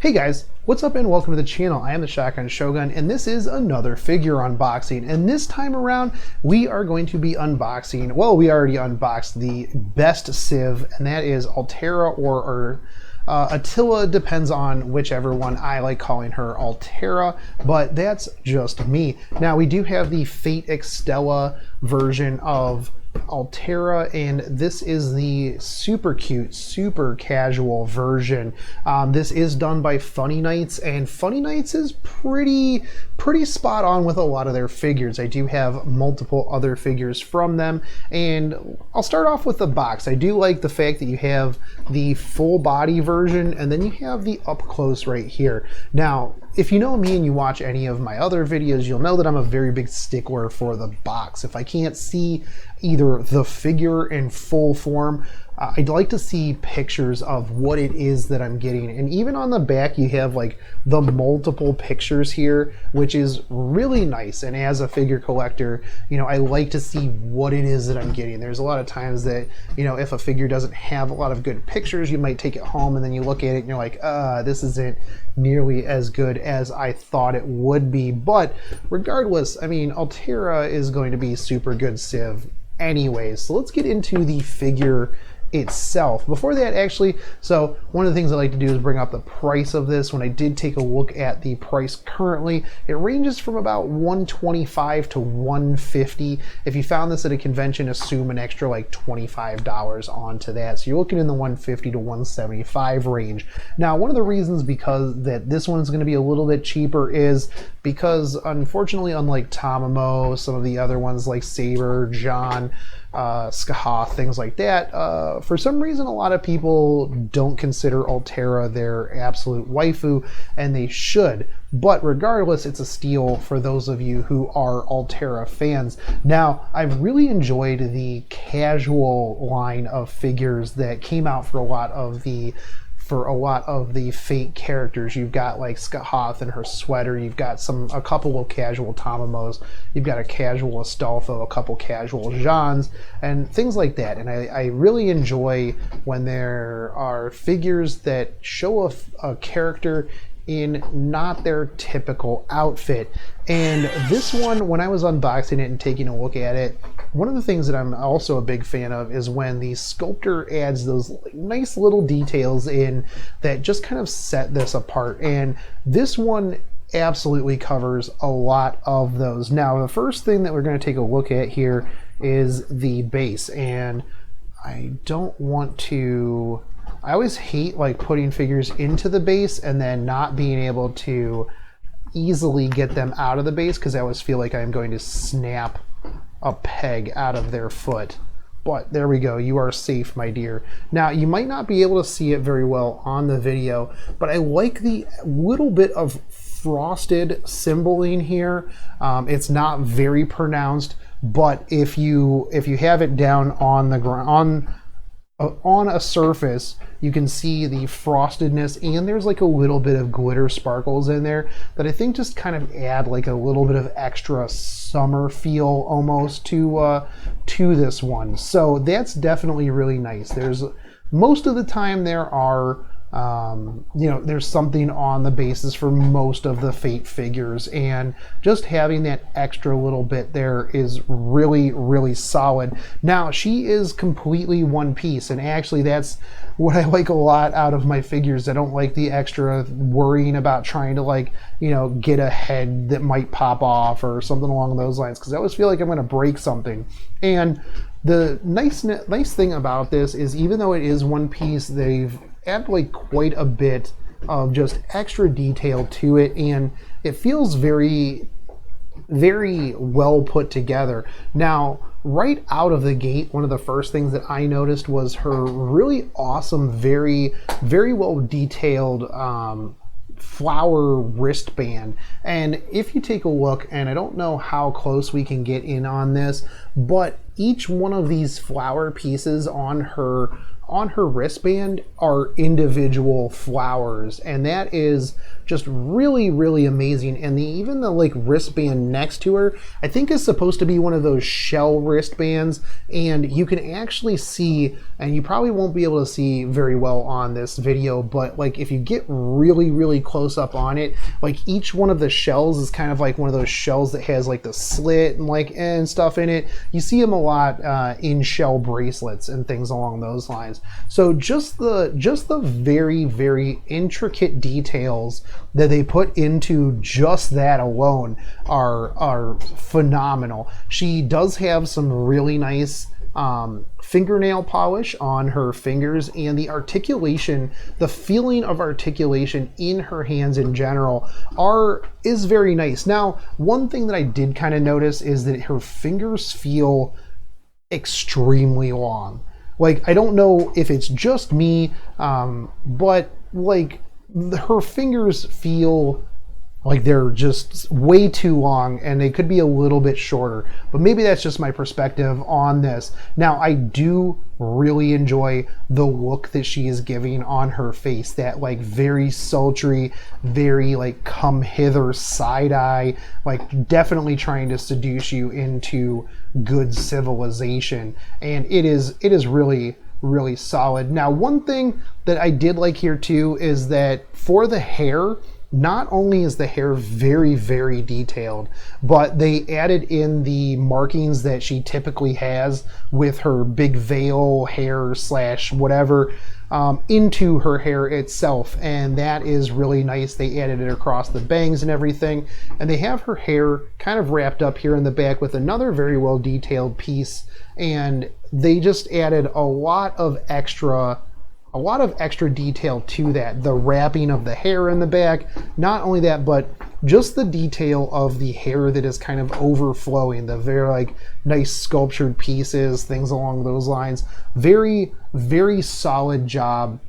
Hey guys, what's up and welcome to the channel. I am the Shotgun Shogun and this is another figure unboxing, and this time around we are going to be unboxing, well, we already unboxed the best Civ, and that is Altera or Attila, depends on whichever one. I like calling her Altera, but that's just me. Now we do have the Fate Extella version of Altera, and this is the super cute, super casual version. This is done by Funny Knights, and Funny Knights is pretty spot on with a lot of their figures. I do have multiple other figures from them, and I'll start off with the box. I do like the fact that you have the full body version, and then you have the up close right here. Now, if you know me and you watch any of my other videos, you'll know that I'm a very big stickler for the box. If I can't see either the figure in full form, I'd like to see pictures of what it is that I'm getting. And even on the back, you have like the multiple pictures here, which is really nice. And as a figure collector, you know, I like to see what it is that I'm getting. There's a lot of times that, you know, if a figure doesn't have a lot of good pictures, you might take it home and then you look at it and you're like, this isn't nearly as good as I thought it would be. But regardless, I mean, Altera is going to be super good Civ anyways. So let's get into the figure itself. Before that, actually, so one of the things I like to do is bring up the price of this. When I did take a look at the price currently, it ranges from about $125 to $150. If you found this at a convention, assume an extra like $25 onto that. So you're looking in the $150 to $175 range. Now, one of the reasons because that this one's going to be a little bit cheaper is because, unfortunately, unlike Tamamo, some of the other ones like Saber, John, Skaha, things like that, for some reason a lot of people don't consider Altera their absolute waifu, and they should. But regardless, it's a steal for those of you who are Altera fans. Now, I've really enjoyed the casual line of figures that came out for a lot of the Fate characters. You've got like Skahoth and her sweater, you've got a couple of casual Tamamos, you've got a casual Astolfo, a couple casual Jeans, and things like that. And I really enjoy when there are figures that show a character in not their typical outfit. And this one, when I was unboxing it and taking a look at it, one of the things that I'm also a big fan of is when the sculptor adds those nice little details in that just kind of set this apart. And this one absolutely covers a lot of those. Now, the first thing that we're going to take a look at here is the base. And I don't want to... I always hate like putting figures into the base and then not being able to easily get them out of the base, because I always feel like I'm going to snap a peg out of their foot. But there we go, you are safe, my dear. Now, you might not be able to see it very well on the video, but I like the little bit of frosted symboling here. It's not very pronounced, but if you have it down on the ground, on a surface, you can see the frostedness, and there's like a little bit of glitter sparkles in there that I think just kind of add like a little bit of extra summer feel almost to this one. So that's definitely really nice. There's most of the time there are you know, there's something on the basis for most of the Fate figures, and just having that extra little bit there is really solid. Now, she is completely one piece, and actually that's what I like a lot out of my figures. I don't like the extra worrying about trying to, like, you know, get a head that might pop off or something along those lines, because I always feel like I'm going to break something. And the nice thing about this is, even though it is one piece, they've added like quite a bit of just extra detail to it, and it feels very well put together. Now, right out of the gate, one of the first things that I noticed was her really awesome, very well detailed flower wristband. And if you take a look, and I don't know how close we can get in on this, but each one of these flower pieces on her on her wristband are individual flowers, and that is just really, really amazing. And even the like wristband next to her, I think is supposed to be one of those shell wristbands, and you can actually see, and you probably won't be able to see very well on this video, but like if you get really, really close up on it, like each one of the shells is kind of like one of those shells that has like the slit and like and stuff in it. You see them a lot in shell bracelets and things along those lines. So just the very, very intricate details that they put into just that alone are phenomenal. She does have some really nice fingernail polish on her fingers, and the articulation, the feeling of articulation in her hands in general is very nice. Now, one thing that I did kind of notice is that her fingers feel extremely long. Like, I don't know if it's just me, but like her fingers feel like they're just way too long, and they could be a little bit shorter, but maybe that's just my perspective on this. Now, I do really enjoy the look that she is giving on her face, that like very sultry, very like come hither side eye, like definitely trying to seduce you into good civilization, and it is really, really solid. Now, one thing that I did like here too is that for the hair, not only is the hair very, very detailed, but they added in the markings that she typically has with her big veil hair slash whatever into her hair itself, and that is really nice. They added it across the bangs and everything, and they have her hair kind of wrapped up here in the back with another very well detailed piece, and they just added a lot of extra detail to that. The wrapping of the hair in the back, not only that, but just the detail of the hair that is kind of overflowing, the very like nice sculptured pieces, things along those lines. Very, very solid job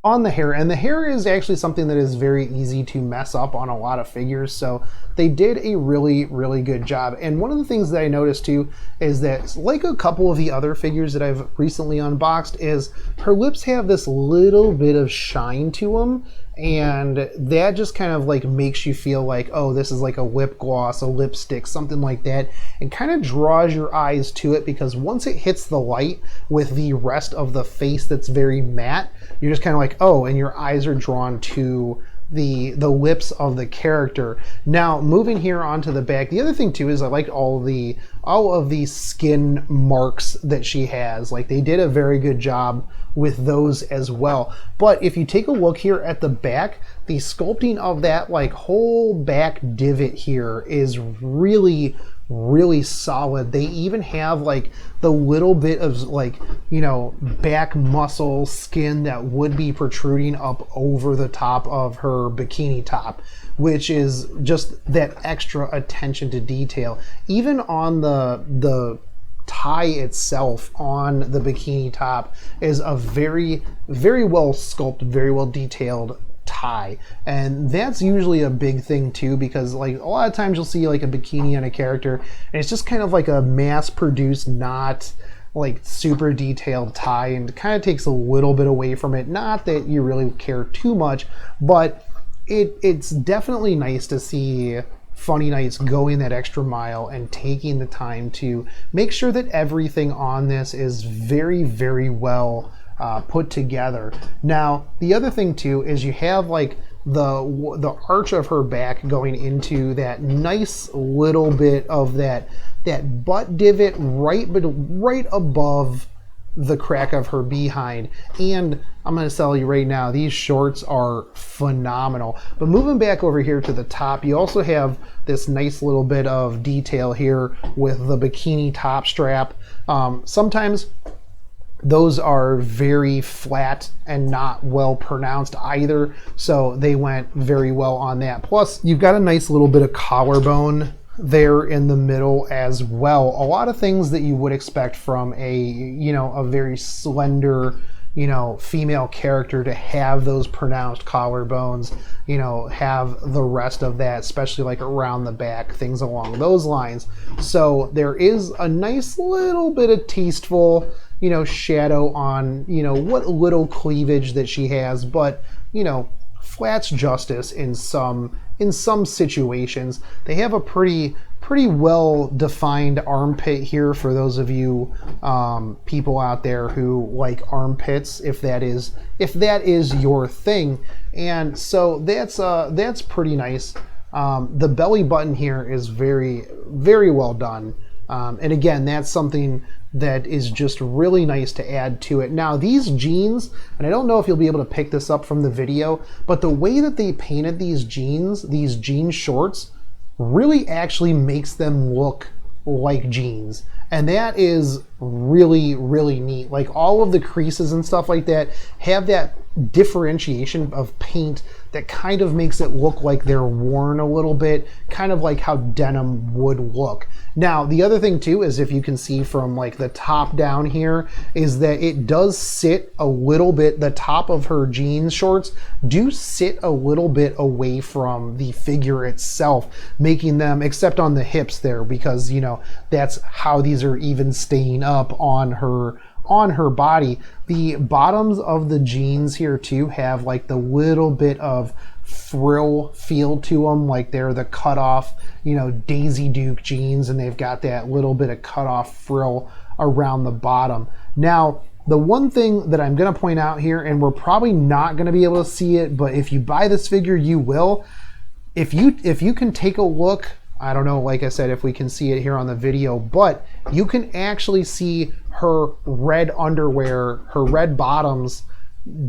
on the hair, and the hair is actually something that is very easy to mess up on a lot of figures, so they did a really, really good job. And one of the things that I noticed too is that, like a couple of the other figures that I've recently unboxed, is her lips have this little bit of shine to them, and that just kind of like makes you feel like, oh, this is like a lip gloss, a lipstick, something like that, and kind of draws your eyes to it, because once it hits the light with the rest of the face that's very matte, you're just kind of like, oh, and your eyes are drawn to the lips of the character. Now, moving here onto the back, the other thing too is I like all of the skin marks that she has. Like, they did a very good job with those as well. But if you take a look here at the back, the sculpting of that like whole back divot here is really, really solid. They even have like the little bit of like, you know, back muscle skin that would be protruding up over the top of her bikini top, which is just that extra attention to detail. Even on the tie itself on the bikini top is a very, very well sculpted, very well detailed tie, and that's usually a big thing too, because like a lot of times you'll see like a bikini on a character and it's just kind of like a mass-produced, not like super detailed tie, and it kind of takes a little bit away from it. Not that you really care too much, but it's definitely nice to see Funny Knights going that extra mile and taking the time to make sure that everything on this is very, very well put together. Now, the other thing too is you have like the arch of her back going into that nice little bit of that butt divot right above the crack of her behind. And I'm going to tell you right now, these shorts are phenomenal. But moving back over here to the top, you also have this nice little bit of detail here with the bikini top strap. Sometimes those are very flat and not well pronounced either, so they went very well on that. Plus, you've got a nice little bit of collarbone there in the middle as well. A lot of things that you would expect from a, you know, a very slender, you know, female character to have those pronounced collarbones, you know, have the rest of that, especially like around the back, things along those lines. So there is a nice little bit of tasteful, you know, shadow on, you know, what little cleavage that she has, but, you know, flats justice in some situations. They have a pretty well defined armpit here for those of you people out there who like armpits, if that is your thing. And so that's pretty nice. The belly button here is very well done. And again, that's something that is just really nice to add to it. Now these jeans, and I don't know if you'll be able to pick this up from the video, but the way that they painted these jean shorts really actually makes them look like jeans. And that is really neat. Like all of the creases and stuff like that have that differentiation of paint that kind of makes it look like they're worn a little bit, kind of like how denim would look. Now, the other thing too is, if you can see from like the top down here, is that it does sit a little bit, the top of her jeans shorts do sit a little bit away from the figure itself, making them, except on the hips there, because, you know, that's how these are even staying up on her body. The bottoms of the jeans here too have like the little bit of frill feel to them, like they're the cut off, you know, Daisy Duke jeans, and they've got that little bit of cut off frill around the bottom. Now, the one thing that I'm going to point out here, and we're probably not going to be able to see it, but if you buy this figure, you will. If you can take a look, I don't know, like I said, if we can see it here on the video, but you can actually see her red underwear, her red bottoms,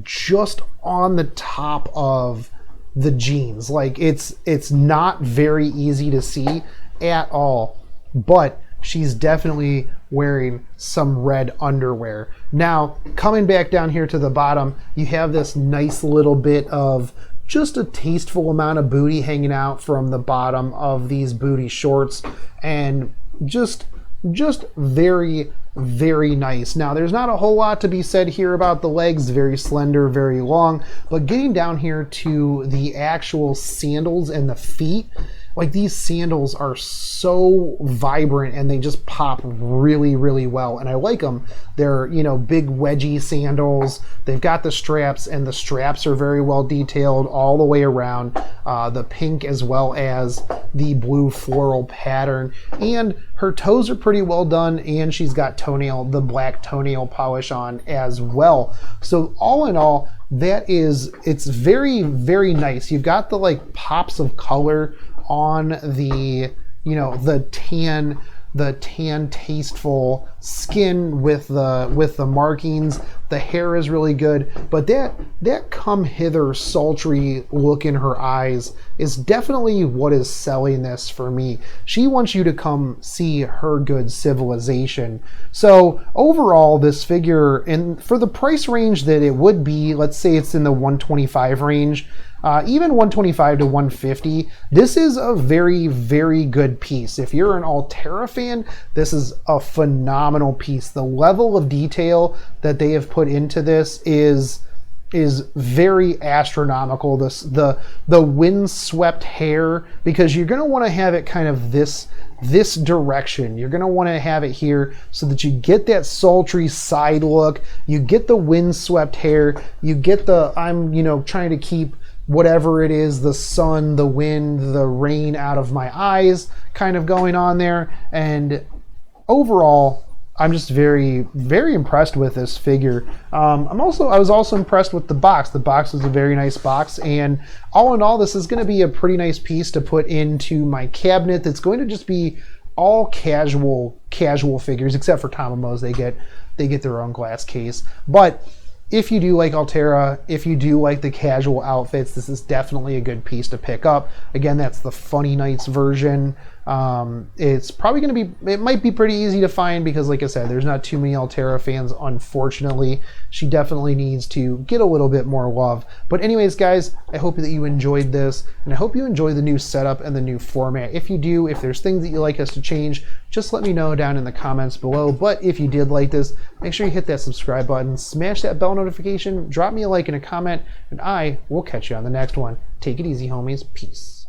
just on the top of the jeans. Like it's not very easy to see at all, but she's definitely wearing some red underwear. Now, coming back down here to the bottom, you have this nice little bit of just a tasteful amount of booty hanging out from the bottom of these booty shorts, and just very nice. Now, there's not a whole lot to be said here about the legs, very slender, very long, but getting down here to the actual sandals and the feet, like these sandals are so vibrant and they just pop really well, and I like them. They're, you know, big wedgy sandals. They've got the straps, and the straps are very well detailed all the way around, the pink as well as the blue floral pattern, and her toes are pretty well done, and she's got the black toenail polish on as well. So all in all, it's very nice. You've got the like pops of color on the, you know, the tan tasteful skin with the markings. The hair is really good, but that come hither sultry look in her eyes is definitely what is selling this for me. She wants you to come see her good civilization. So overall, this figure, and for the price range that it would be, let's say it's in the 125 range, even 125 to 150, this is a very good piece. If you're an Altera fan, this is a phenomenal piece. The level of detail that they have put into this is very astronomical. The windswept hair, because you're going to want to have it kind of this direction. You're going to want to have it here so that you get that sultry side look. You get the windswept hair. You get the, I'm, you know, trying to keep whatever it is, the sun, the wind, the rain out of my eyes kind of going on there. And overall, I'm just very impressed with this figure. I was also impressed with the box. The box is a very nice box, and all in all, this is going to be a pretty nice piece to put into my cabinet. That's going to just be all casual figures, except for Tamamos. They get their own glass case. But if you do like Altera, if you do like the casual outfits, this is definitely a good piece to pick up. Again, that's the Funny Nights version. It's probably going to be, it might be pretty easy to find because, like I said, there's not too many Altera fans, unfortunately. She definitely needs to get a little bit more love. But anyways, guys, I hope that you enjoyed this, and I hope you enjoy the new setup and the new format. If you do, if there's things that you'd like us to change, just let me know down in the comments below. But if you did like this, make sure you hit that subscribe button, smash that bell notification, drop me a like and a comment, and I will catch you on the next one. Take it easy, homies. Peace.